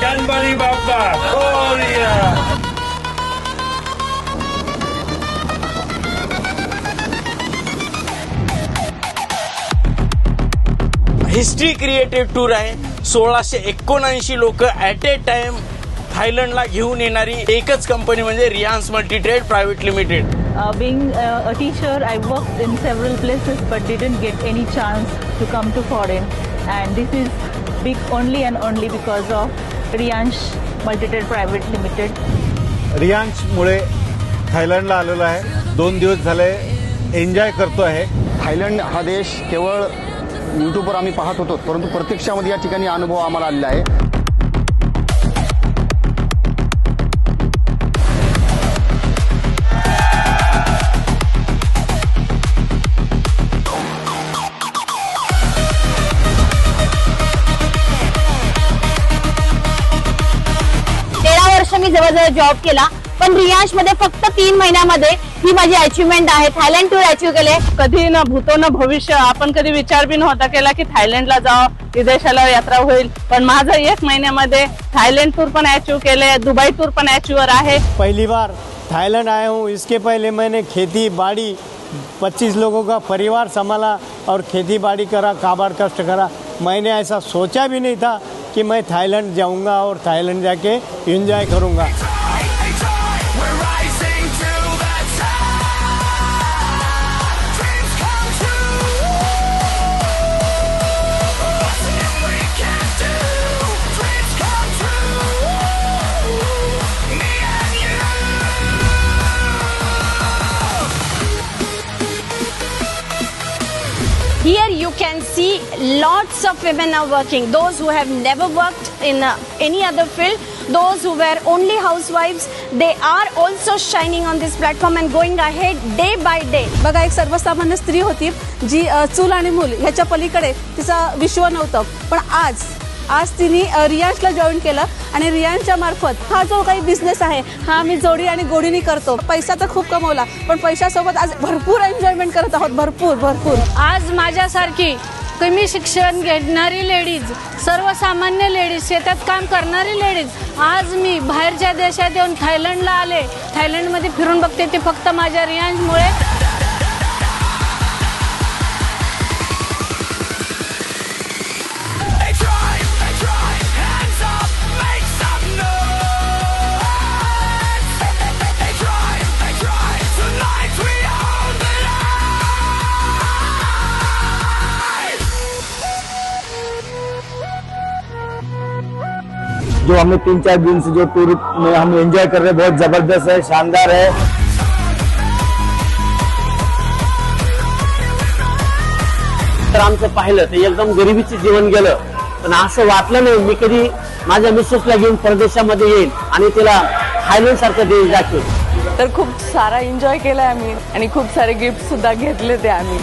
Ganpati Bappa Morya. History creative tour आहे। 1679 लोक at a time थायलंडला घेऊन येणारी एकच कंपनी म्हणजे Reliance Multitrade Private Limited. Being a teacher, I worked in several places but didn't get any chance to come to foreign, and this is big only and only because of Riyansh Multitrade Private Limited. Riyansh मुळे थायलंडला आलेलो आहे। 2 दिवस झाले enjoy करतो आहे। Thailand हा देश केवळ यूट्यूबवर आम्ही पाहत होतो, परंतु प्रत्यक्षामध्ये या ठिकाणी अनुभव आम्हाला आलेला आहे। मी जवळजवळ जॉब केला, पण रियांश मध्ये फक्त 3 महिन्यामध्ये ही माझी अचीवमेंट आहे। थायलंड टूर अचीव केले। कधी न भूतो न भविष्य आपण कधी विचार बी नव्हता केला की थायलंडला जावं, विदेशाला यात्रा होईल, पण माझं 1 महिन्यामध्ये थायलंड टूर पण अचीव केले, दुबई टूर पण अचीवर आहे। पहली बार थाईलैंड आया हूँ। इसके पहले मैंने खेती बाड़ी 25 लोगों का परिवार संभाला और खेती बाड़ी करा, काबाड़ कष्ट करा। मैंने ऐसा सोचा भी नहीं था कि मैं थाईलैंड जाऊंगा और थाईलैंड जाके एंजॉय करूंगा। Here you can see lots of women are working. Those who have never worked in any other field, those who were only housewives, they are also shining on this platform and going ahead day by day. बघा, एक सर्वसामान्य स्त्री होती जी चूल आणि मूल ह्याच्या पलीकडे तिचं विश्व नव्हतं, पण आज तिने रियांशला जॉईन केलं आणि रियांशच्या मार्फत हा जो काही बिझनेस आहे हा आम्ही जोडी आणि गोडीने करतो। पैसा तर खूप कमवला, पण पैशासोबत आज भरपूर एन्जॉयमेंट करत आहोत, भरपूर। आज माझ्यासारखी कमी शिक्षण घेणारी लेडीज, सर्वसामान्य लेडीज, शेतात काम करणारी लेडीज, आज मी बाहेरच्या देशात येऊन थायलंडला आले। थायलंडमध्ये फिरून बघते ते फक्त माझ्या रियांशमुळे। जो हमें 3-4 दिन से जो टूर में हम एंजॉय कर रहे हैं, बहुत जबरदस्त है, शानदार है। तर आमचं पाहिलं तर एकदम गरिबीचे जीवन गेलं, पण असं वाटलं नाही मी कधी माझ्या मिसेसला घेऊन परदेशामध्ये येईल आणि तिला थायलंड सारखं देश दाखवेल। तर खूप सारा एन्जॉय केलाय आम्ही आणि खूप सारे गिफ्ट सुद्धा घेतले ते आम्ही।